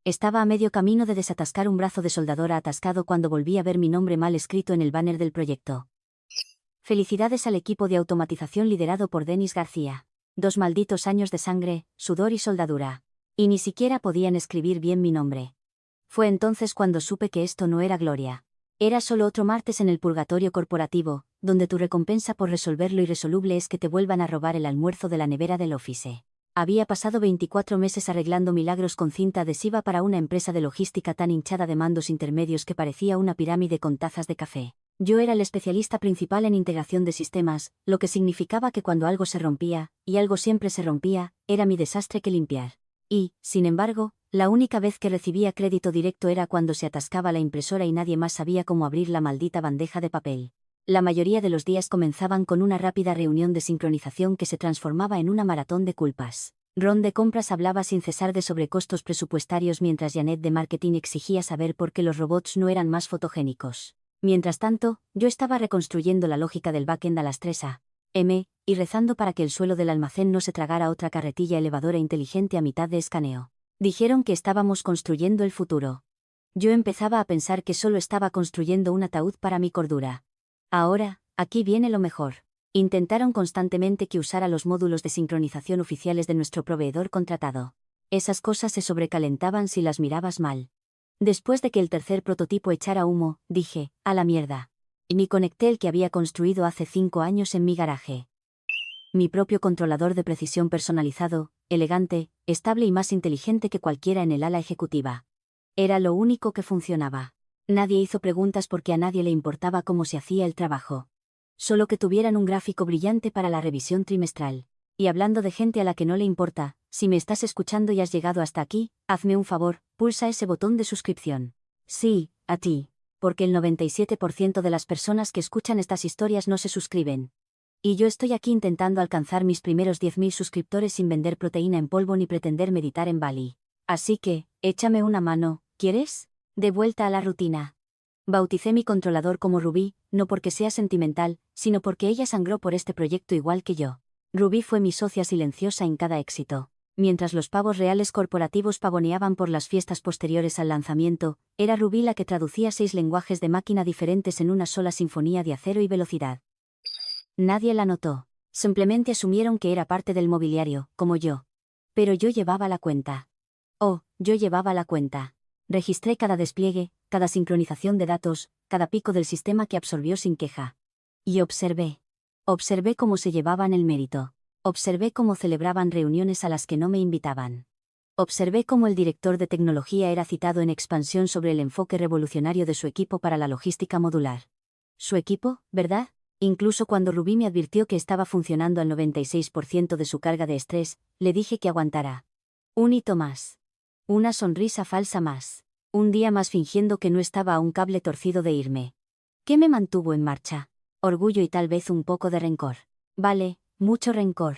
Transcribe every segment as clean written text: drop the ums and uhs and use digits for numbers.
Estaba a medio camino de desatascar un brazo de soldadora atascado cuando volví a ver mi nombre mal escrito en el banner del proyecto. Felicidades al equipo de automatización liderado por Denis García. 2 malditos años de sangre, sudor y soldadura. Y ni siquiera podían escribir bien mi nombre. Fue entonces cuando supe que esto no era gloria. Era solo otro martes en el purgatorio corporativo, donde tu recompensa por resolver lo irresoluble es que te vuelvan a robar el almuerzo de la nevera del office. Había pasado 24 meses arreglando milagros con cinta adhesiva para una empresa de logística tan hinchada de mandos intermedios que parecía una pirámide con tazas de café. Yo era el especialista principal en integración de sistemas, lo que significaba que cuando algo se rompía, y algo siempre se rompía, era mi desastre que limpiar. Y, sin embargo, la única vez que recibía crédito directo era cuando se atascaba la impresora y nadie más sabía cómo abrir la maldita bandeja de papel. La mayoría de los días comenzaban con una rápida reunión de sincronización que se transformaba en una maratón de culpas. Ron de compras hablaba sin cesar de sobrecostos presupuestarios mientras Janet de marketing exigía saber por qué los robots no eran más fotogénicos. Mientras tanto, yo estaba reconstruyendo la lógica del backend a las 3 a.m. y rezando para que el suelo del almacén no se tragara otra carretilla elevadora inteligente a mitad de escaneo. Dijeron que estábamos construyendo el futuro. Yo empezaba a pensar que solo estaba construyendo un ataúd para mi cordura. Ahora, aquí viene lo mejor. Intentaron constantemente que usara los módulos de sincronización oficiales de nuestro proveedor contratado. Esas cosas se sobrecalentaban si las mirabas mal. Después de que el tercer prototipo echara humo, dije, a la mierda. Y me conecté el que había construido hace 5 años en mi garaje. Mi propio controlador de precisión personalizado, elegante, estable y más inteligente que cualquiera en el ala ejecutiva. Era lo único que funcionaba. Nadie hizo preguntas porque a nadie le importaba cómo se hacía el trabajo. Solo que tuvieran un gráfico brillante para la revisión trimestral. Y hablando de gente a la que no le importa, si me estás escuchando y has llegado hasta aquí, hazme un favor, pulsa ese botón de suscripción. Sí, a ti. Porque el 97% de las personas que escuchan estas historias no se suscriben. Y yo estoy aquí intentando alcanzar mis primeros 10.000 suscriptores sin vender proteína en polvo ni pretender meditar en Bali. Así que, échame una mano, ¿quieres? De vuelta a la rutina. Bauticé mi controlador como Rubí, no porque sea sentimental, sino porque ella sangró por este proyecto igual que yo. Rubí fue mi socia silenciosa en cada éxito. Mientras los pavos reales corporativos pavoneaban por las fiestas posteriores al lanzamiento, era Rubí la que traducía 6 lenguajes de máquina diferentes en una sola sinfonía de acero y velocidad. Nadie la notó. Simplemente asumieron que era parte del mobiliario, como yo. Pero yo llevaba la cuenta. Oh, yo llevaba la cuenta. Registré cada despliegue, cada sincronización de datos, cada pico del sistema que absorbió sin queja. Y observé. Observé cómo se llevaban el mérito. Observé cómo celebraban reuniones a las que no me invitaban. Observé cómo el director de tecnología era citado en expansión sobre el enfoque revolucionario de su equipo para la logística modular. Su equipo, ¿verdad? Incluso cuando Rubí me advirtió que estaba funcionando al 96% de su carga de estrés, le dije que aguantara. Un hito más. Una sonrisa falsa más. Un día más fingiendo que no estaba a un cable torcido de irme. ¿Qué me mantuvo en marcha? Orgullo y tal vez un poco de rencor. Vale, mucho rencor.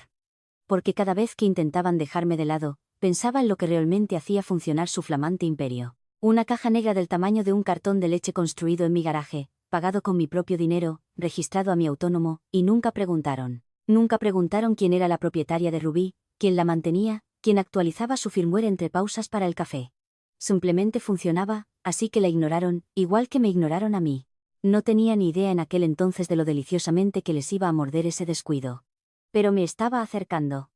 Porque cada vez que intentaban dejarme de lado, pensaba en lo que realmente hacía funcionar su flamante imperio. Una caja negra del tamaño de un cartón de leche construido en mi garaje, pagado con mi propio dinero, registrado a mi autónomo, y nunca preguntaron. Nunca preguntaron quién era la propietaria de Rubí, quién la mantenía, quién actualizaba su firmware entre pausas para el café. Simplemente funcionaba, así que la ignoraron, igual que me ignoraron a mí. No tenía ni idea en aquel entonces de lo deliciosamente que les iba a morder ese descuido. Pero me estaba acercando.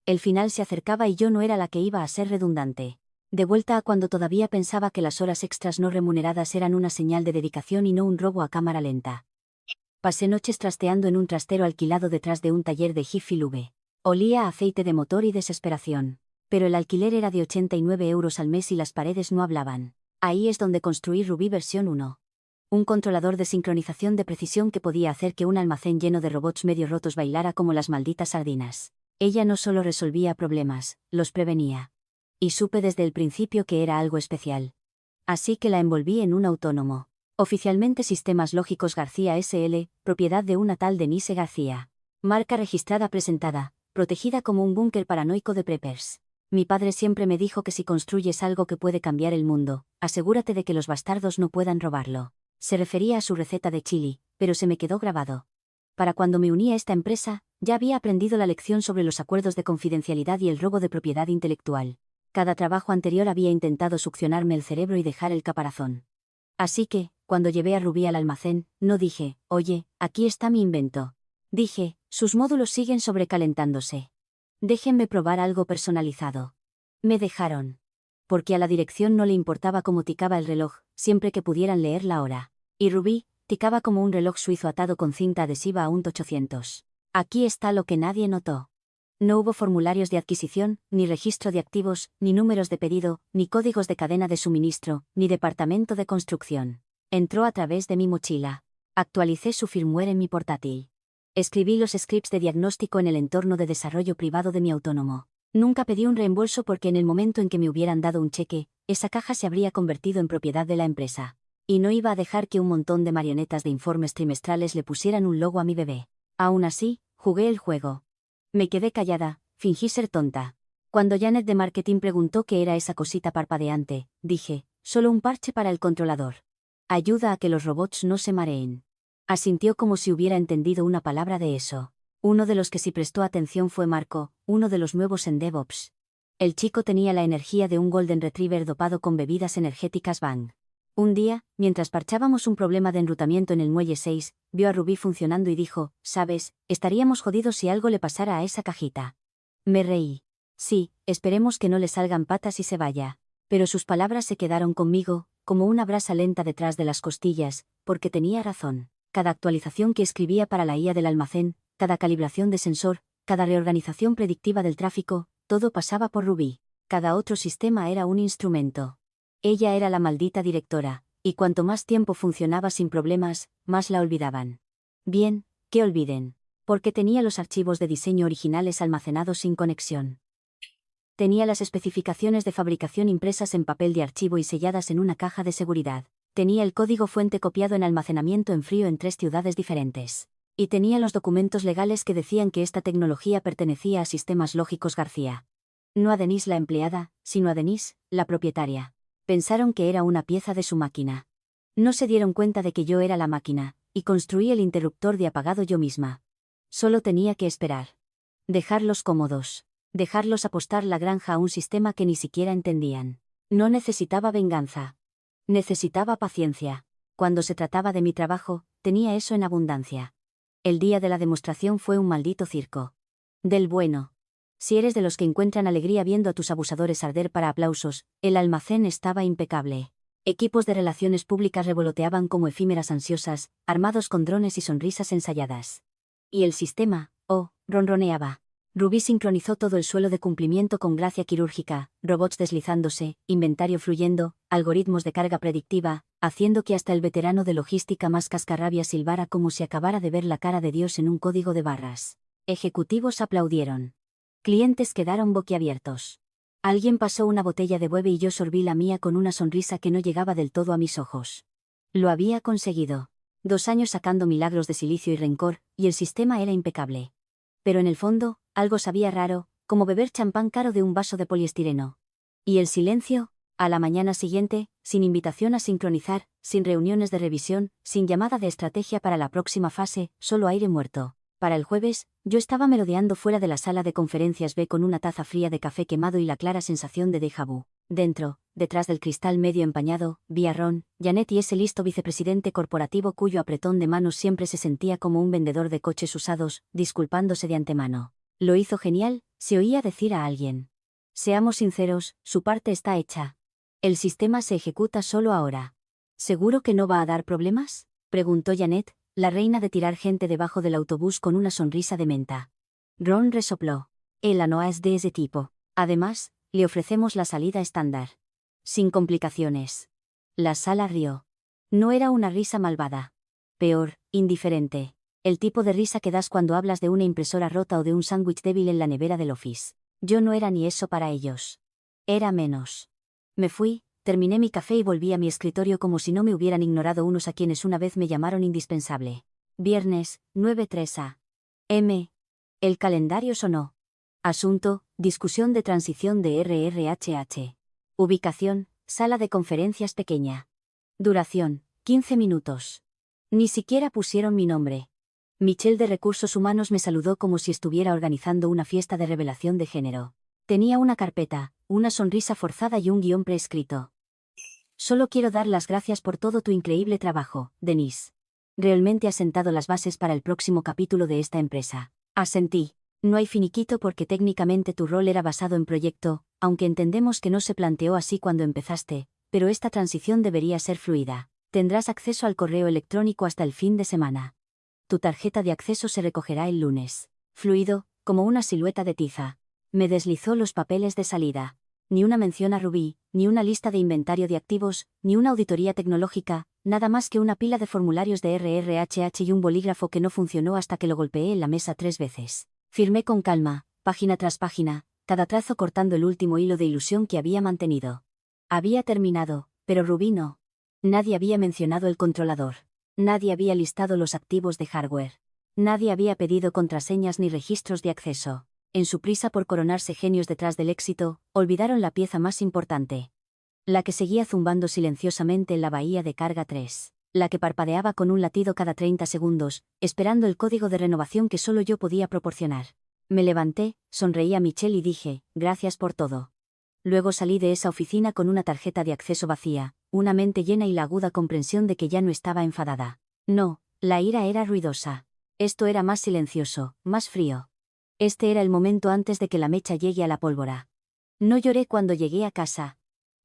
El final se acercaba y yo no era la que iba a ser redundante. De vuelta a cuando todavía pensaba que las horas extras no remuneradas eran una señal de dedicación y no un robo a cámara lenta. Pasé noches trasteando en un trastero alquilado detrás de un taller de Jiffy Lube. Olía a aceite de motor y desesperación. Pero el alquiler era de 89 euros al mes y las paredes no hablaban. Ahí es donde construí Rubí versión 1. Un controlador de sincronización de precisión que podía hacer que un almacén lleno de robots medio rotos bailara como las malditas sardinas. Ella no solo resolvía problemas, los prevenía. Y supe desde el principio que era algo especial. Así que la envolví en un autónomo. Oficialmente Sistemas Lógicos García S.L., propiedad de una tal Denise García. Marca registrada presentada, protegida como un búnker paranoico de preppers. Mi padre siempre me dijo que si construyes algo que puede cambiar el mundo, asegúrate de que los bastardos no puedan robarlo. Se refería a su receta de chili, pero se me quedó grabado. Para cuando me uní a esta empresa, ya había aprendido la lección sobre los acuerdos de confidencialidad y el robo de propiedad intelectual. Cada trabajo anterior había intentado succionarme el cerebro y dejar el caparazón. Así que, cuando llevé a Rubí al almacén, no dije, oye, aquí está mi invento. Dije, sus módulos siguen sobrecalentándose. Déjenme probar algo personalizado. Me dejaron. Porque a la dirección no le importaba cómo ticaba el reloj, siempre que pudieran leer la hora. Y Rubí, ticaba como un reloj suizo atado con cinta adhesiva a un 800. Aquí está lo que nadie notó. No hubo formularios de adquisición, ni registro de activos, ni números de pedido, ni códigos de cadena de suministro, ni departamento de construcción. Entró a través de mi mochila. Actualicé su firmware en mi portátil. Escribí los scripts de diagnóstico en el entorno de desarrollo privado de mi autónomo. Nunca pedí un reembolso porque en el momento en que me hubieran dado un cheque, esa caja se habría convertido en propiedad de la empresa. Y no iba a dejar que un montón de marionetas de informes trimestrales le pusieran un logo a mi bebé. Aún así, jugué el juego. Me quedé callada, fingí ser tonta. Cuando Janet de marketing preguntó qué era esa cosita parpadeante, dije, solo un parche para el controlador. Ayuda a que los robots no se mareen. Asintió como si hubiera entendido una palabra de eso. Uno de los que sí prestó atención fue Marco, uno de los nuevos en DevOps. El chico tenía la energía de un Golden Retriever dopado con bebidas energéticas Bang. Un día, mientras parchábamos un problema de enrutamiento en el muelle 6, vio a Rubí funcionando y dijo, ¿sabes? Estaríamos jodidos si algo le pasara a esa cajita. Me reí. Sí, esperemos que no le salgan patas y se vaya. Pero sus palabras se quedaron conmigo, como una brasa lenta detrás de las costillas, porque tenía razón. Cada actualización que escribía para la IA del almacén, cada calibración de sensor, cada reorganización predictiva del tráfico, todo pasaba por Rubí. Cada otro sistema era un instrumento. Ella era la maldita directora, y cuanto más tiempo funcionaba sin problemas, más la olvidaban. Bien, que olviden. Porque tenía los archivos de diseño originales almacenados sin conexión. Tenía las especificaciones de fabricación impresas en papel de archivo y selladas en una caja de seguridad. Tenía el código fuente copiado en almacenamiento en frío en 3 ciudades diferentes. Y tenía los documentos legales que decían que esta tecnología pertenecía a Sistemas Lógicos García. No a Denise la empleada, sino a Denise, la propietaria. Pensaron que era una pieza de su máquina. No se dieron cuenta de que yo era la máquina, y construí el interruptor de apagado yo misma. Solo tenía que esperar. Dejarlos cómodos. Dejarlos apostar la granja a un sistema que ni siquiera entendían. No necesitaba venganza. Necesitaba paciencia. Cuando se trataba de mi trabajo, tenía eso en abundancia. El día de la demostración fue un maldito circo. Del bueno. Si eres de los que encuentran alegría viendo a tus abusadores arder para aplausos, el almacén estaba impecable. Equipos de relaciones públicas revoloteaban como efímeras ansiosas, armados con drones y sonrisas ensayadas. Y el sistema, ronroneaba. Rubí sincronizó todo el suelo de cumplimiento con gracia quirúrgica, robots deslizándose, inventario fluyendo, algoritmos de carga predictiva, haciendo que hasta el veterano de logística más cascarrabias silbara como si acabara de ver la cara de Dios en un código de barras. Ejecutivos aplaudieron. Clientes quedaron boquiabiertos. Alguien pasó una botella de bueve y yo sorbí la mía con una sonrisa que no llegaba del todo a mis ojos. Lo había conseguido. 2 años sacando milagros de silicio y rencor, y el sistema era impecable. Pero en el fondo, algo sabía raro, como beber champán caro de un vaso de poliestireno. ¿Y el silencio? A la mañana siguiente, sin invitación a sincronizar, sin reuniones de revisión, sin llamada de estrategia para la próxima fase, solo aire muerto. Para el jueves, yo estaba merodeando fuera de la sala de conferencias B con una taza fría de café quemado y la clara sensación de déjà vu. Dentro, detrás del cristal medio empañado, vi a Ron, Janet y ese listo vicepresidente corporativo cuyo apretón de manos siempre se sentía como un vendedor de coches usados, disculpándose de antemano. Lo hizo genial, se oía decir a alguien. Seamos sinceros, su parte está hecha. El sistema se ejecuta solo ahora. ¿Seguro que no va a dar problemas?, preguntó Janet, la reina de tirar gente debajo del autobús con una sonrisa de menta. Ron resopló. Ella no es de ese tipo. Además, le ofrecemos la salida estándar. Sin complicaciones. La sala rió. No era una risa malvada. Peor, indiferente. El tipo de risa que das cuando hablas de una impresora rota o de un sándwich débil en la nevera del office. Yo no era ni eso para ellos. Era menos. Me fui, terminé mi café y volví a mi escritorio como si no me hubieran ignorado unos a quienes una vez me llamaron indispensable. Viernes, 9:03 a.m. El calendario sonó. Asunto, discusión de transición de RRHH. Ubicación, sala de conferencias pequeña. Duración, 15 minutos. Ni siquiera pusieron mi nombre. Michelle de Recursos Humanos me saludó como si estuviera organizando una fiesta de revelación de género. Tenía una carpeta, una sonrisa forzada y un guión preescrito. Solo quiero dar las gracias por todo tu increíble trabajo, Denise. Realmente has sentado las bases para el próximo capítulo de esta empresa. Asentí. No hay finiquito porque técnicamente tu rol era basado en proyecto, aunque entendemos que no se planteó así cuando empezaste, pero esta transición debería ser fluida. Tendrás acceso al correo electrónico hasta el fin de semana. Tu tarjeta de acceso se recogerá el lunes. Fluido, como una silueta de tiza. Me deslizó los papeles de salida. Ni una mención a Rubí, ni una lista de inventario de activos, ni una auditoría tecnológica, nada más que una pila de formularios de RRHH y un bolígrafo que no funcionó hasta que lo golpeé en la mesa 3 veces. Firmé con calma, página tras página, cada trazo cortando el último hilo de ilusión que había mantenido. Había terminado, pero Rubí no. Nadie había mencionado el controlador. Nadie había listado los activos de hardware. Nadie había pedido contraseñas ni registros de acceso. En su prisa por coronarse genios detrás del éxito, olvidaron la pieza más importante. La que seguía zumbando silenciosamente en la bahía de carga 3. La que parpadeaba con un latido cada 30 segundos, esperando el código de renovación que solo yo podía proporcionar. Me levanté, sonreí a Michelle y dije, gracias por todo. Luego salí de esa oficina con una tarjeta de acceso vacía, una mente llena y la aguda comprensión de que ya no estaba enfadada. No, la ira era ruidosa. Esto era más silencioso, más frío. Este era el momento antes de que la mecha llegue a la pólvora. No lloré cuando llegué a casa.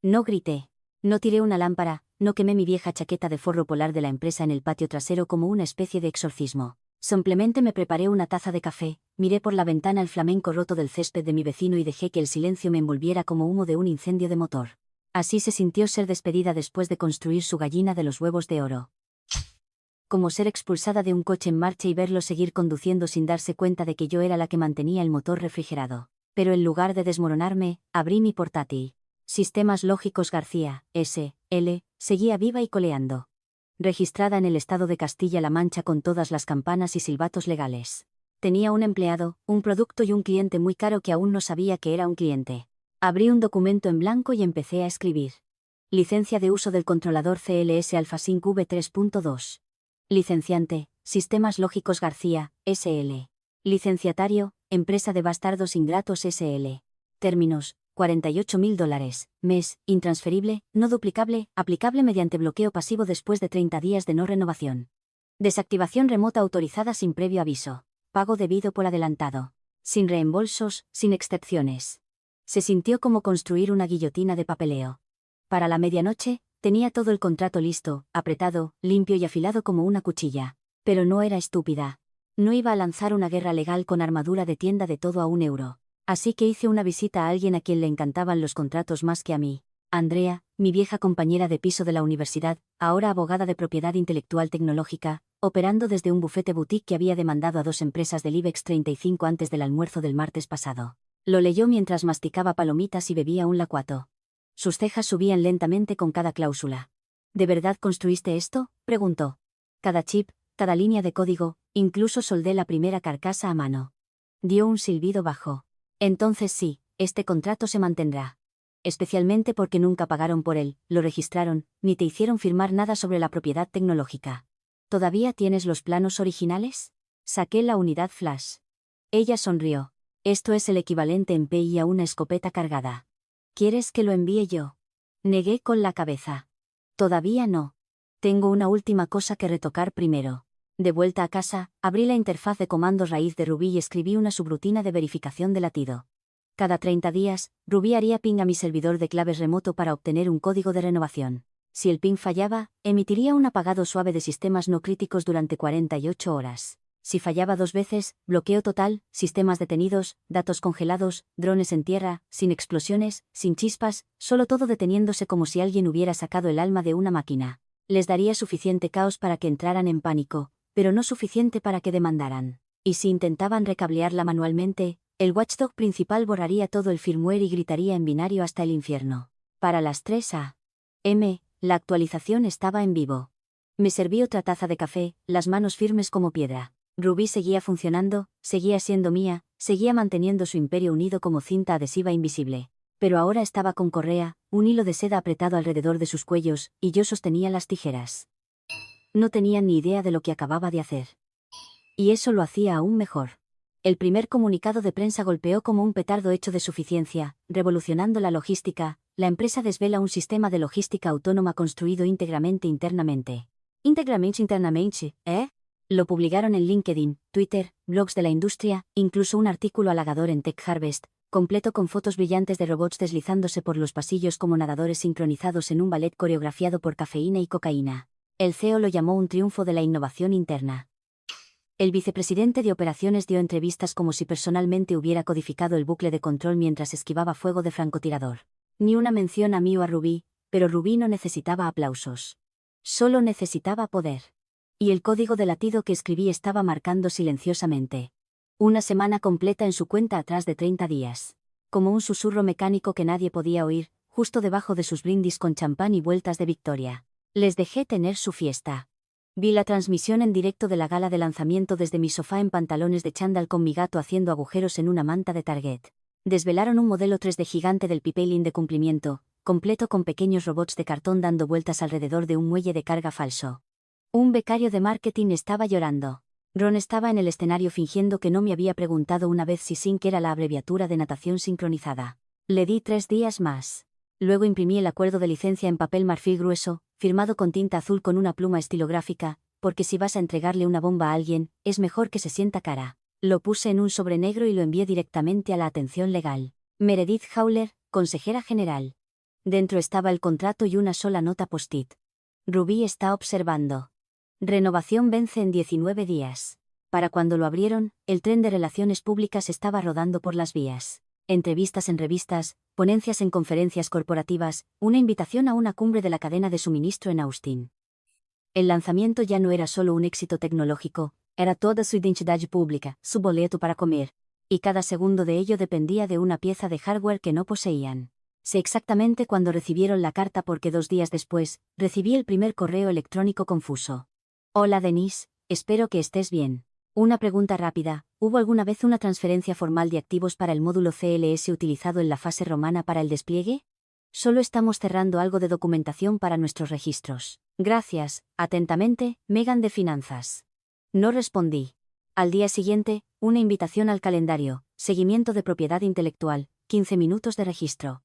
No grité. No tiré una lámpara, no quemé mi vieja chaqueta de forro polar de la empresa en el patio trasero como una especie de exorcismo. Simplemente me preparé una taza de café, miré por la ventana el flamenco roto del césped de mi vecino y dejé que el silencio me envolviera como humo de un incendio de motor. Así se sintió ser despedida después de construir su gallina de los huevos de oro. Como ser expulsada de un coche en marcha y verlo seguir conduciendo sin darse cuenta de que yo era la que mantenía el motor refrigerado. Pero en lugar de desmoronarme, abrí mi portátil. Sistemas Lógicos García, S.L., seguía viva y coleando. Registrada en el estado de Castilla-La Mancha con todas las campanas y silbatos legales. Tenía un empleado, un producto y un cliente muy caro que aún no sabía que era un cliente. Abrí un documento en blanco y empecé a escribir. Licencia de uso del controlador CLS AlphaSync V3.2. Licenciante, Sistemas Lógicos García, S.L. Licenciatario, Empresa de Bastardos Ingratos S.L. Términos, $48.000, mes, intransferible, no duplicable, aplicable mediante bloqueo pasivo después de 30 días de no renovación. Desactivación remota autorizada sin previo aviso. Pago debido por adelantado. Sin reembolsos, sin excepciones. Se sintió como construir una guillotina de papeleo. Para la medianoche, tenía todo el contrato listo, apretado, limpio y afilado como una cuchilla. Pero no era estúpida. No iba a lanzar una guerra legal con armadura de tienda de todo a €1. Así que hice una visita a alguien a quien le encantaban los contratos más que a mí. Andrea, mi vieja compañera de piso de la universidad, ahora abogada de propiedad intelectual tecnológica, operando desde un bufete boutique que había demandado a 2 empresas del IBEX 35 antes del almuerzo del martes pasado. Lo leyó mientras masticaba palomitas y bebía un lacuato. Sus cejas subían lentamente con cada cláusula. ¿De verdad construiste esto?, preguntó. Cada chip, cada línea de código, incluso soldé la primera carcasa a mano. Dio un silbido bajo. Entonces sí, este contrato se mantendrá. Especialmente porque nunca pagaron por él, lo registraron, ni te hicieron firmar nada sobre la propiedad tecnológica. ¿Todavía tienes los planos originales? Saqué la unidad flash. Ella sonrió. Esto es el equivalente en PI a una escopeta cargada. ¿Quieres que lo envíe yo? Negué con la cabeza. Todavía no. Tengo una última cosa que retocar primero. De vuelta a casa, abrí la interfaz de comandos raíz de Ruby y escribí una subrutina de verificación de latido. Cada 30 días, Ruby haría ping a mi servidor de claves remoto para obtener un código de renovación. Si el ping fallaba, emitiría un apagado suave de sistemas no críticos durante 48 horas. Si fallaba 2 veces, bloqueo total, sistemas detenidos, datos congelados, drones en tierra, sin explosiones, sin chispas, solo todo deteniéndose como si alguien hubiera sacado el alma de una máquina. Les daría suficiente caos para que entraran en pánico, pero no suficiente para que demandaran. Y si intentaban recablearla manualmente, el watchdog principal borraría todo el firmware y gritaría en binario hasta el infierno. Para las 3 a.m., la actualización estaba en vivo. Me serví otra taza de café, las manos firmes como piedra. Ruby seguía funcionando, seguía siendo mía, seguía manteniendo su imperio unido como cinta adhesiva invisible. Pero ahora estaba con correa, un hilo de seda apretado alrededor de sus cuellos, y yo sostenía las tijeras. No tenía ni idea de lo que acababa de hacer. Y eso lo hacía aún mejor. El primer comunicado de prensa golpeó como un petardo hecho de suficiencia, revolucionando la logística. La empresa desvela un sistema de logística autónoma construido íntegramente internamente. ¿Íntegramente internamente, Lo publicaron en LinkedIn, Twitter, blogs de la industria, incluso un artículo halagador en Tech Harvest, completo con fotos brillantes de robots deslizándose por los pasillos como nadadores sincronizados en un ballet coreografiado por cafeína y cocaína. El CEO lo llamó un triunfo de la innovación interna. El vicepresidente de operaciones dio entrevistas como si personalmente hubiera codificado el bucle de control mientras esquivaba fuego de francotirador. Ni una mención a mí o a Rubí, pero Rubí no necesitaba aplausos. Solo necesitaba poder. Y el código de latido que escribí estaba marcando silenciosamente. Una semana completa en su cuenta atrás de 30 días. Como un susurro mecánico que nadie podía oír, justo debajo de sus brindis con champán y vueltas de victoria. Les dejé tener su fiesta. Vi la transmisión en directo de la gala de lanzamiento desde mi sofá en pantalones de chándal con mi gato haciendo agujeros en una manta de Target. Desvelaron un modelo 3D gigante del pipeline de cumplimiento, completo con pequeños robots de cartón dando vueltas alrededor de un muelle de carga falso. Un becario de marketing estaba llorando. Ron estaba en el escenario fingiendo que no me había preguntado una vez si SYNC era la abreviatura de natación sincronizada. Le di 3 días más. Luego imprimí el acuerdo de licencia en papel marfil grueso, firmado con tinta azul con una pluma estilográfica, porque si vas a entregarle una bomba a alguien, es mejor que se sienta cara. Lo puse en un sobre negro y lo envié directamente a la atención legal. Meredith Howler, consejera general. Dentro estaba el contrato y una sola nota post-it. Rubí está observando. Renovación vence en 19 días. Para cuando lo abrieron, el tren de relaciones públicas estaba rodando por las vías. Entrevistas en revistas, ponencias en conferencias corporativas, una invitación a una cumbre de la cadena de suministro en Austin. El lanzamiento ya no era solo un éxito tecnológico, era toda su identidad pública, su boleto para comer. Y cada segundo de ello dependía de una pieza de hardware que no poseían. Sé exactamente cuándo recibieron la carta porque 2 días después, recibí el primer correo electrónico confuso. Hola Denise, espero que estés bien. Una pregunta rápida, ¿hubo alguna vez una transferencia formal de activos para el módulo CLS utilizado en la fase romana para el despliegue? Solo estamos cerrando algo de documentación para nuestros registros. Gracias, atentamente, Megan de Finanzas. No respondí. Al día siguiente, una invitación al calendario, seguimiento de propiedad intelectual, 15 minutos de registro.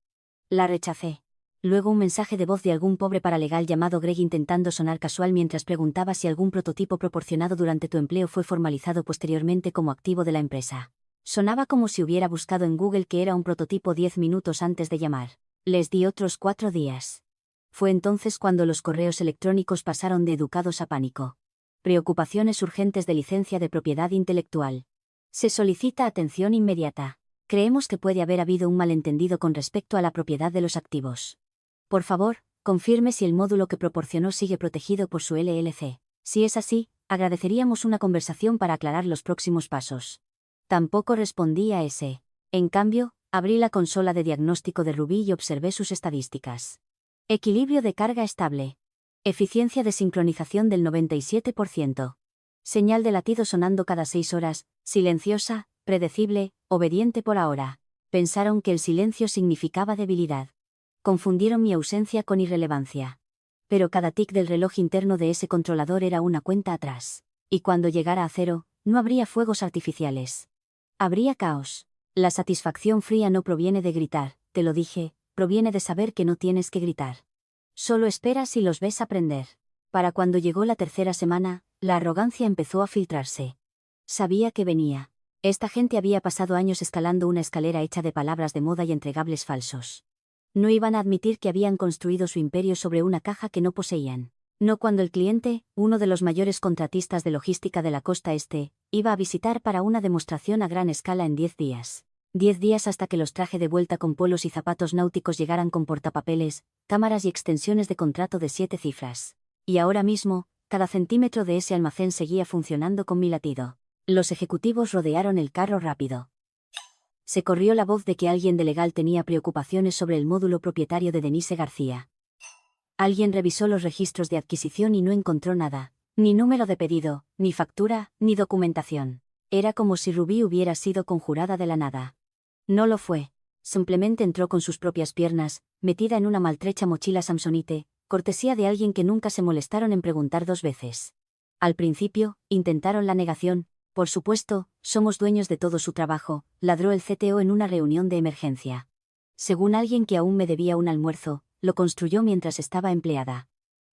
La rechacé. Luego un mensaje de voz de algún pobre paralegal llamado Greg intentando sonar casual mientras preguntaba si algún prototipo proporcionado durante tu empleo fue formalizado posteriormente como activo de la empresa. Sonaba como si hubiera buscado en Google que era un prototipo 10 minutos antes de llamar. Les di otros 4 días. Fue entonces cuando los correos electrónicos pasaron de educados a pánico. Preocupaciones urgentes de licencia de propiedad intelectual. Se solicita atención inmediata. Creemos que puede haber habido un malentendido con respecto a la propiedad de los activos. Por favor, confirme si el módulo que proporcionó sigue protegido por su LLC. Si es así, agradeceríamos una conversación para aclarar los próximos pasos. Tampoco respondí a ese. En cambio, abrí la consola de diagnóstico de Rubí y observé sus estadísticas. Equilibrio de carga estable. Eficiencia de sincronización del 97%. Señal de latido sonando cada 6 horas, silenciosa, predecible, obediente por ahora. Pensaron que el silencio significaba debilidad. Confundieron mi ausencia con irrelevancia. Pero cada tic del reloj interno de ese controlador era una cuenta atrás. Y cuando llegara a 0, no habría fuegos artificiales. Habría caos. La satisfacción fría no proviene de gritar, te lo dije, proviene de saber que no tienes que gritar. Solo esperas y los ves aprender. Para cuando llegó la tercera semana, la arrogancia empezó a filtrarse. Sabía que venía. Esta gente había pasado años escalando una escalera hecha de palabras de moda y entregables falsos. No iban a admitir que habían construido su imperio sobre una caja que no poseían. No cuando el cliente, uno de los mayores contratistas de logística de la costa este, iba a visitar para una demostración a gran escala en 10 días. 10 días hasta que los traje de vuelta con polos y zapatos náuticos llegaran con portapapeles, cámaras y extensiones de contrato de 7 cifras. Y ahora mismo, cada centímetro de ese almacén seguía funcionando con mi latido. Los ejecutivos rodearon el carro rápido. Se corrió la voz de que alguien de legal tenía preocupaciones sobre el módulo propietario de Denise García. Alguien revisó los registros de adquisición y no encontró nada, ni número de pedido, ni factura, ni documentación. Era como si Rubí hubiera sido conjurada de la nada. No lo fue. Simplemente entró con sus propias piernas, metida en una maltrecha mochila samsonite, cortesía de alguien que nunca se molestaron en preguntar 2 veces. Al principio, intentaron la negación, Por supuesto, somos dueños de todo su trabajo, ladró el CTO en una reunión de emergencia. Según alguien que aún me debía un almuerzo, lo construyó mientras estaba empleada.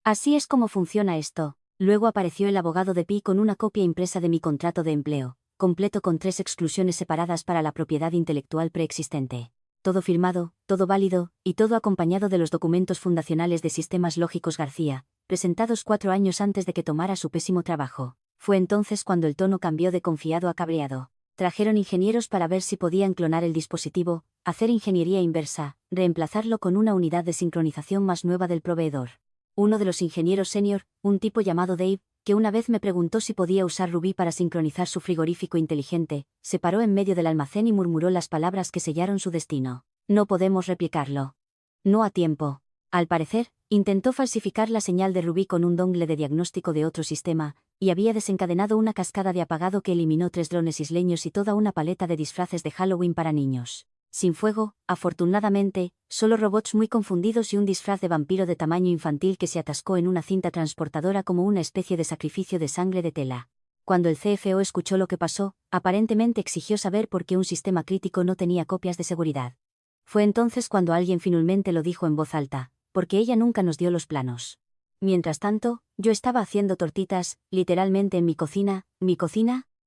Así es como funciona esto. Luego apareció el abogado de Pi con una copia impresa de mi contrato de empleo, completo con 3 exclusiones separadas para la propiedad intelectual preexistente. Todo firmado, todo válido, y todo acompañado de los documentos fundacionales de Sistemas Lógicos García, presentados 4 años antes de que tomara su pésimo trabajo. Fue entonces cuando el tono cambió de confiado a cabreado. Trajeron ingenieros para ver si podían clonar el dispositivo, hacer ingeniería inversa, reemplazarlo con una unidad de sincronización más nueva del proveedor. Uno de los ingenieros senior, un tipo llamado Dave, que una vez me preguntó si podía usar Ruby para sincronizar su frigorífico inteligente, se paró en medio del almacén y murmuró las palabras que sellaron su destino. No podemos replicarlo. No a tiempo. Al parecer, intentó falsificar la señal de Ruby con un dongle de diagnóstico de otro sistema, y había desencadenado una cascada de apagado que eliminó 3 drones isleños y toda una paleta de disfraces de Halloween para niños. Sin fuego, afortunadamente, solo robots muy confundidos y un disfraz de vampiro de tamaño infantil que se atascó en una cinta transportadora como una especie de sacrificio de sangre de tela. Cuando el CFO escuchó lo que pasó, aparentemente exigió saber por qué un sistema crítico no tenía copias de seguridad. Fue entonces cuando alguien finalmente lo dijo en voz alta, porque ella nunca nos dio los planos. Mientras tanto, yo estaba haciendo tortitas, literalmente en mi cocina,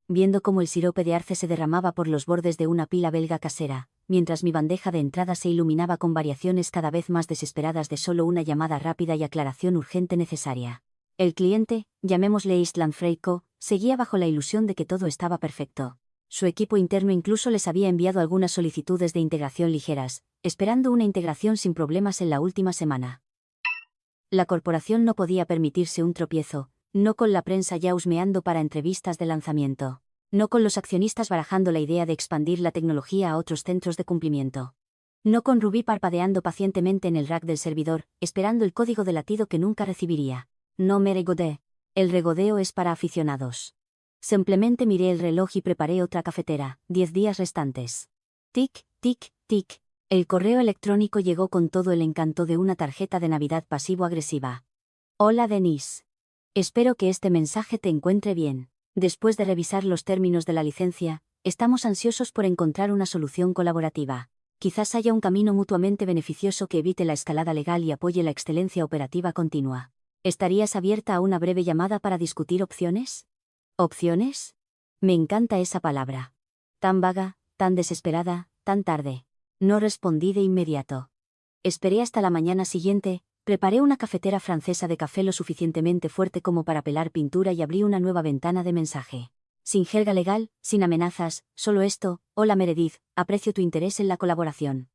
viendo cómo el sirope de arce se derramaba por los bordes de una pila belga casera, mientras mi bandeja de entrada se iluminaba con variaciones cada vez más desesperadas de solo una llamada rápida y aclaración urgente necesaria. El cliente, llamémosle Eastland Freight Co., seguía bajo la ilusión de que todo estaba perfecto. Su equipo interno incluso les había enviado algunas solicitudes de integración ligeras, esperando una integración sin problemas en la última semana. La corporación no podía permitirse un tropiezo, no con la prensa ya husmeando para entrevistas de lanzamiento, no con los accionistas barajando la idea de expandir la tecnología a otros centros de cumplimiento. No con Ruby parpadeando pacientemente en el rack del servidor, esperando el código de latido que nunca recibiría. No me regodé. El regodeo es para aficionados. Simplemente miré el reloj y preparé otra cafetera, 10 días restantes. Tic, tic, tic. El correo electrónico llegó con todo el encanto de una tarjeta de Navidad pasivo-agresiva. Hola Denise. Espero que este mensaje te encuentre bien. Después de revisar los términos de la licencia, estamos ansiosos por encontrar una solución colaborativa. Quizás haya un camino mutuamente beneficioso que evite la escalada legal y apoye la excelencia operativa continua. ¿Estarías abierta a una breve llamada para discutir opciones? ¿Opciones? Me encanta esa palabra. Tan vaga, tan desesperada, tan tarde. No respondí de inmediato. Esperé hasta la mañana siguiente, preparé una cafetera francesa de café lo suficientemente fuerte como para pelar pintura y abrí una nueva ventana de mensaje. Sin jerga legal, sin amenazas, solo esto: hola Meredith, aprecio tu interés en la colaboración.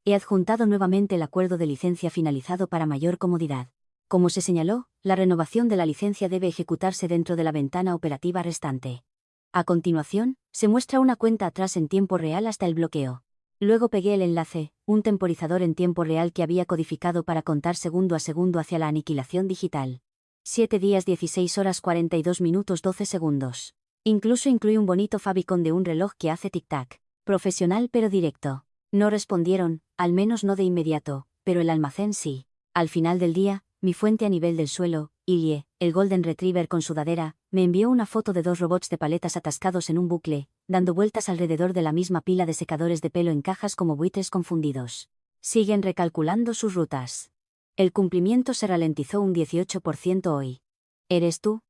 He adjuntado nuevamente el acuerdo de licencia finalizado para mayor comodidad. Como se señaló, la renovación de la licencia debe ejecutarse dentro de la ventana operativa restante. A continuación, se muestra una cuenta atrás en tiempo real hasta el bloqueo. Luego pegué el enlace, un temporizador en tiempo real que había codificado para contar segundo a segundo hacia la aniquilación digital. 7 días 16 horas 42 minutos 12 segundos. Incluso incluí un bonito favicon de un reloj que hace tic-tac. Profesional pero directo. No respondieron, al menos no de inmediato, pero el almacén sí. Al final del día, mi fuente a nivel del suelo, Ilye, el Golden Retriever con sudadera, me envió una foto de 2 robots de paletas atascados en un bucle, dando vueltas alrededor de la misma pila de secadores de pelo en cajas como buitres confundidos. Siguen recalculando sus rutas. El cumplimiento se ralentizó un 18% hoy. ¿Eres tú?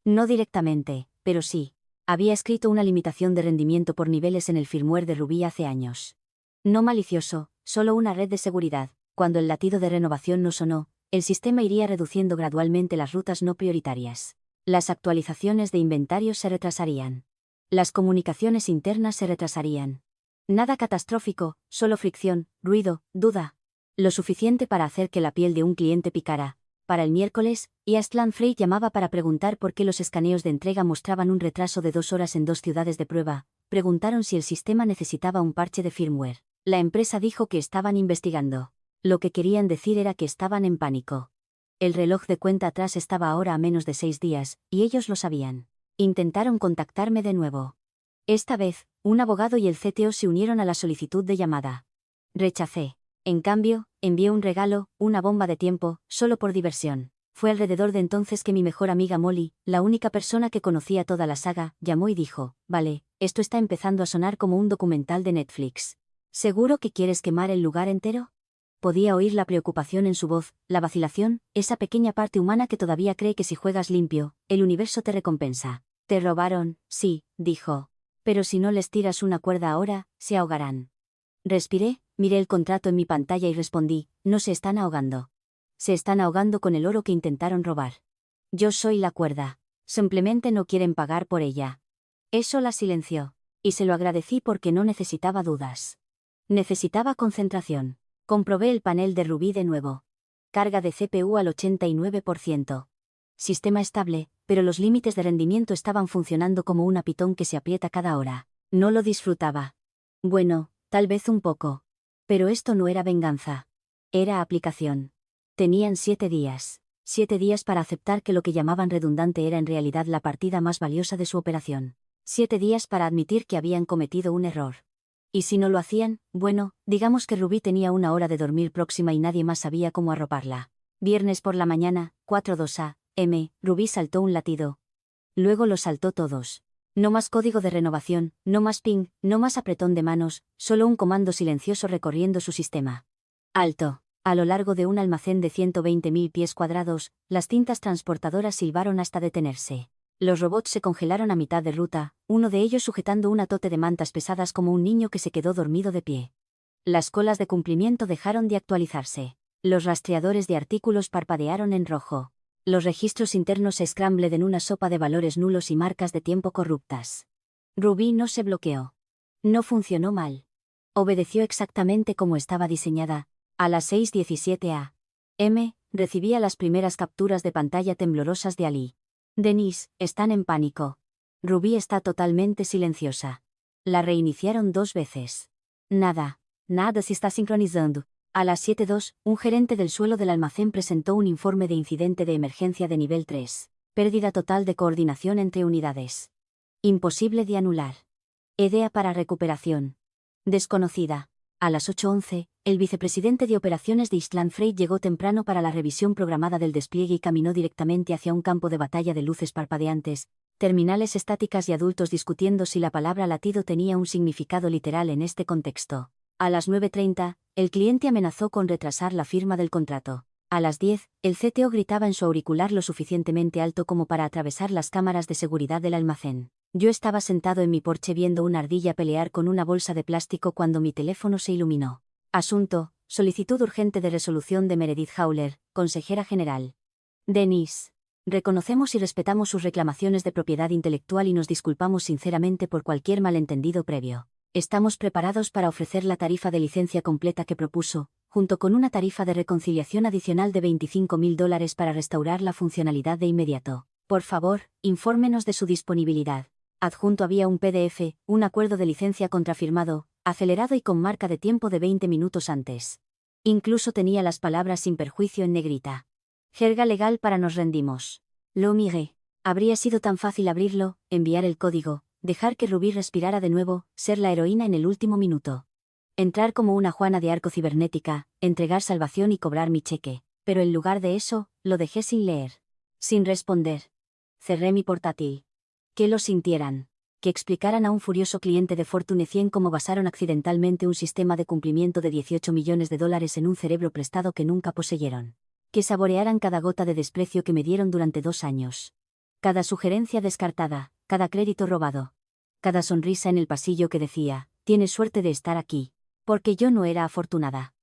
No directamente, pero sí. Había escrito una limitación de rendimiento por niveles en el firmware de Ruby hace años. No malicioso, solo una red de seguridad. Cuando el latido de renovación no sonó, el sistema iría reduciendo gradualmente las rutas no prioritarias. Las actualizaciones de inventario se retrasarían. Las comunicaciones internas se retrasarían. Nada catastrófico, solo fricción, ruido, duda. Lo suficiente para hacer que la piel de un cliente picara. Para el miércoles, Eastland Freight llamaba para preguntar por qué los escaneos de entrega mostraban un retraso de 2 horas en 2 ciudades de prueba. Preguntaron si el sistema necesitaba un parche de firmware. La empresa dijo que estaban investigando. Lo que querían decir era que estaban en pánico. El reloj de cuenta atrás estaba ahora a menos de 6 días, y ellos lo sabían. Intentaron contactarme de nuevo. Esta vez, un abogado y el CTO se unieron a la solicitud de llamada. Rechacé. En cambio, envié un regalo, una bomba de tiempo, solo por diversión. Fue alrededor de entonces que mi mejor amiga Molly, la única persona que conocía toda la saga, llamó y dijo, vale, esto está empezando a sonar como un documental de Netflix. ¿Seguro que quieres quemar el lugar entero? Podía oír la preocupación en su voz, la vacilación, esa pequeña parte humana que todavía cree que si juegas limpio, el universo te recompensa. Te robaron, sí, dijo. Pero si no les tiras una cuerda ahora, se ahogarán. Respiré, miré el contrato en mi pantalla y respondí, no se están ahogando. Se están ahogando con el oro que intentaron robar. Yo soy la cuerda. Simplemente no quieren pagar por ella. Eso la silenció. Y se lo agradecí porque no necesitaba dudas. Necesitaba concentración. Comprobé el panel de Rubí de nuevo. Carga de CPU al 89%. Sistema estable, pero los límites de rendimiento estaban funcionando como una pitón que se aprieta cada hora. No lo disfrutaba. Bueno, tal vez un poco. Pero esto no era venganza. Era aplicación. Tenían 7 días. 7 días para aceptar que lo que llamaban redundante era en realidad la partida más valiosa de su operación. 7 días para admitir que habían cometido un error. Y si no lo hacían, bueno, digamos que Rubí tenía una hora de dormir próxima y nadie más sabía cómo arroparla. Viernes por la mañana, 4:02 a.m., Rubí saltó un latido. Luego los saltó todos. No más código de renovación, no más ping, no más apretón de manos, solo un comando silencioso recorriendo su sistema. Alto. A lo largo de un almacén de 120.000 pies cuadrados, las cintas transportadoras silbaron hasta detenerse. Los robots se congelaron a mitad de ruta, uno de ellos sujetando una tote de mantas pesadas como un niño que se quedó dormido de pie. Las colas de cumplimiento dejaron de actualizarse. Los rastreadores de artículos parpadearon en rojo. Los registros internos se scrambled en una sopa de valores nulos y marcas de tiempo corruptas. Rubí no se bloqueó. No funcionó mal. Obedeció exactamente como estaba diseñada. A las 6:17 a.m., recibía las primeras capturas de pantalla temblorosas de Ali. Denise, están en pánico. Rubí está totalmente silenciosa. La reiniciaron 2 veces. Nada se está sincronizando. A las 7:02, un gerente del suelo del almacén presentó un informe de incidente de emergencia de nivel 3. Pérdida total de coordinación entre unidades. Imposible de anular. Idea para recuperación. Desconocida. A las 8:11, el vicepresidente de operaciones de Eastland Freight llegó temprano para la revisión programada del despliegue y caminó directamente hacia un campo de batalla de luces parpadeantes, terminales estáticas y adultos discutiendo si la palabra latido tenía un significado literal en este contexto. A las 9:30, el cliente amenazó con retrasar la firma del contrato. A las 10, el CTO gritaba en su auricular lo suficientemente alto como para atravesar las cámaras de seguridad del almacén. Yo estaba sentado en mi porche viendo una ardilla pelear con una bolsa de plástico cuando mi teléfono se iluminó. Asunto: solicitud urgente de resolución de Meredith Howler, consejera general. Denise. Reconocemos y respetamos sus reclamaciones de propiedad intelectual y nos disculpamos sinceramente por cualquier malentendido previo. Estamos preparados para ofrecer la tarifa de licencia completa que propuso, junto con una tarifa de reconciliación adicional de $25.000 para restaurar la funcionalidad de inmediato. Por favor, infórmenos de su disponibilidad. Adjunto había un PDF, un acuerdo de licencia contrafirmado, acelerado y con marca de tiempo de 20 minutos antes. Incluso tenía las palabras sin perjuicio en negrita. Jerga legal para nos rendimos. Lo miré. Habría sido tan fácil abrirlo, enviar el código, dejar que Rubí respirara de nuevo, ser la heroína en el último minuto. Entrar como una Juana de Arco cibernética, entregar salvación y cobrar mi cheque. Pero en lugar de eso, lo dejé sin leer. Sin responder. Cerré mi portátil. Que lo sintieran. Que explicaran a un furioso cliente de Fortune 100 cómo basaron accidentalmente un sistema de cumplimiento de $18 millones en un cerebro prestado que nunca poseyeron. Que saborearan cada gota de desprecio que me dieron durante 2 años. Cada sugerencia descartada, cada crédito robado. Cada sonrisa en el pasillo que decía, tienes suerte de estar aquí. Porque yo no era afortunada.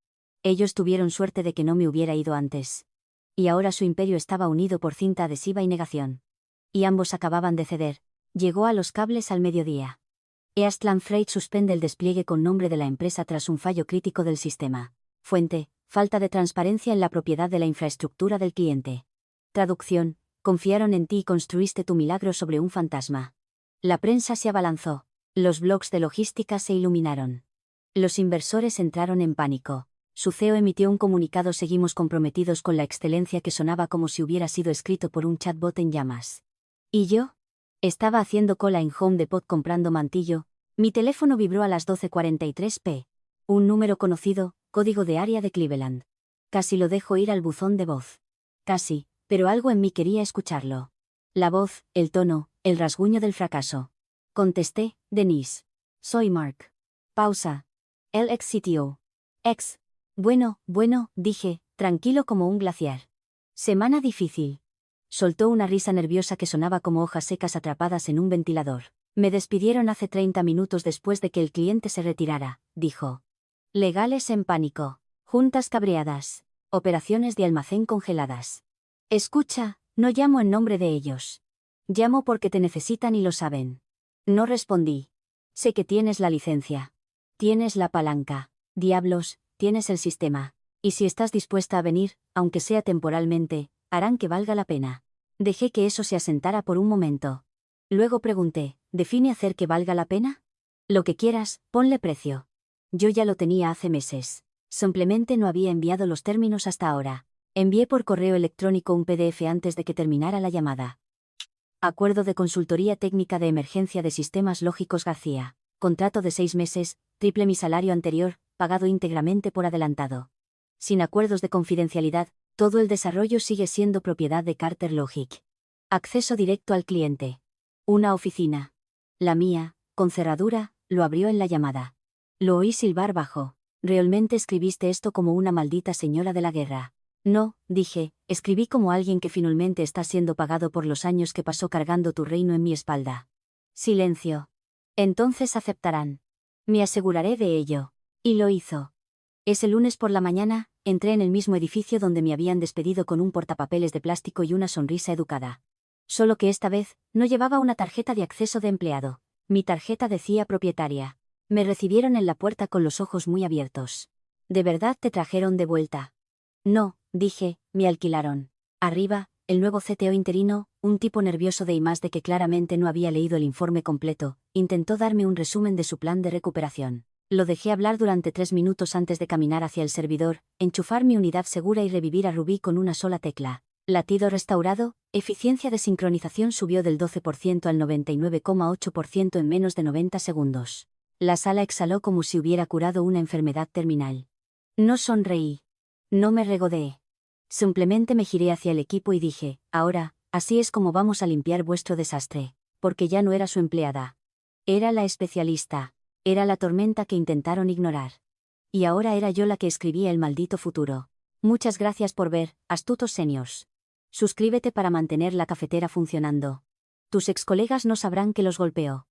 Ellos tuvieron suerte de que no me hubiera ido antes. Y ahora su imperio estaba unido por cinta adhesiva y negación. Y ambos acababan de ceder. Llegó a los cables al mediodía. Eastland Freight suspende el despliegue con nombre de la empresa tras un fallo crítico del sistema. Fuente: falta de transparencia en la propiedad de la infraestructura del cliente. Traducción: confiaron en ti y construiste tu milagro sobre un fantasma. La prensa se abalanzó. Los blogs de logística se iluminaron. Los inversores entraron en pánico. Su CEO emitió un comunicado: seguimos comprometidos con la excelencia, que sonaba como si hubiera sido escrito por un chatbot en llamas. ¿Y yo? Estaba haciendo cola en Home Depot comprando mantillo. Mi teléfono vibró a las 12:43 p. Un número conocido, código de área de Cleveland. Casi lo dejo ir al buzón de voz. Casi, pero algo en mí quería escucharlo. La voz, el tono, el rasguño del fracaso. Contesté, Denise. Soy Mark. Pausa. El ex CTO. Ex. Bueno, dije, tranquilo como un glaciar. Semana difícil. Soltó una risa nerviosa que sonaba como hojas secas atrapadas en un ventilador. Me despidieron hace 30 minutos después de que el cliente se retirara, dijo. Legales en pánico. Juntas cabreadas. Operaciones de almacén congeladas. Escucha, no llamo en nombre de ellos. Llamo porque te necesitan y lo saben. No respondí. Sé que tienes la licencia. Tienes la palanca. Diablos, tienes el sistema. Y si estás dispuesta a venir, aunque sea temporalmente, harán que valga la pena. Dejé que eso se asentara por un momento. Luego pregunté, ¿define hacer que valga la pena? Lo que quieras, ponle precio. Yo ya lo tenía hace meses. Simplemente no había enviado los términos hasta ahora. Envié por correo electrónico un PDF antes de que terminara la llamada. Acuerdo de consultoría técnica de emergencia de sistemas lógicos García. Contrato de 6 meses, triple mi salario anterior, pagado íntegramente por adelantado. Sin acuerdos de confidencialidad, todo el desarrollo sigue siendo propiedad de Carter Logic. Acceso directo al cliente. Una oficina. La mía, con cerradura, lo abrió en la llamada. Lo oí silbar bajo. ¿Realmente escribiste esto como una maldita señora de la guerra? No, dije, escribí como alguien que finalmente está siendo pagado por los años que pasó cargando tu reino en mi espalda. Silencio. Entonces aceptarán. Me aseguraré de ello. Y lo hizo. Ese lunes por la mañana, entré en el mismo edificio donde me habían despedido con un portapapeles de plástico y una sonrisa educada. Solo que esta vez, no llevaba una tarjeta de acceso de empleado. Mi tarjeta decía propietaria. Me recibieron en la puerta con los ojos muy abiertos. ¿De verdad te trajeron de vuelta? No, dije, me alquilaron. Arriba, el nuevo CTO interino, un tipo nervioso de I+D que claramente no había leído el informe completo, intentó darme un resumen de su plan de recuperación. Lo dejé hablar durante 3 minutos antes de caminar hacia el servidor, enchufar mi unidad segura y revivir a Rubí con una sola tecla. Latido restaurado, eficiencia de sincronización subió del 12% al 99,8% en menos de 90 segundos. La sala exhaló como si hubiera curado una enfermedad terminal. No sonreí. No me regodeé. Simplemente me giré hacia el equipo y dije, ahora, así es como vamos a limpiar vuestro desastre. Porque ya no era su empleada. Era la especialista. Era la tormenta que intentaron ignorar. Y ahora era yo la que escribía el maldito futuro. Muchas gracias por ver, astutos seniors. Suscríbete para mantener la cafetera funcionando. Tus ex colegas no sabrán que los golpeó.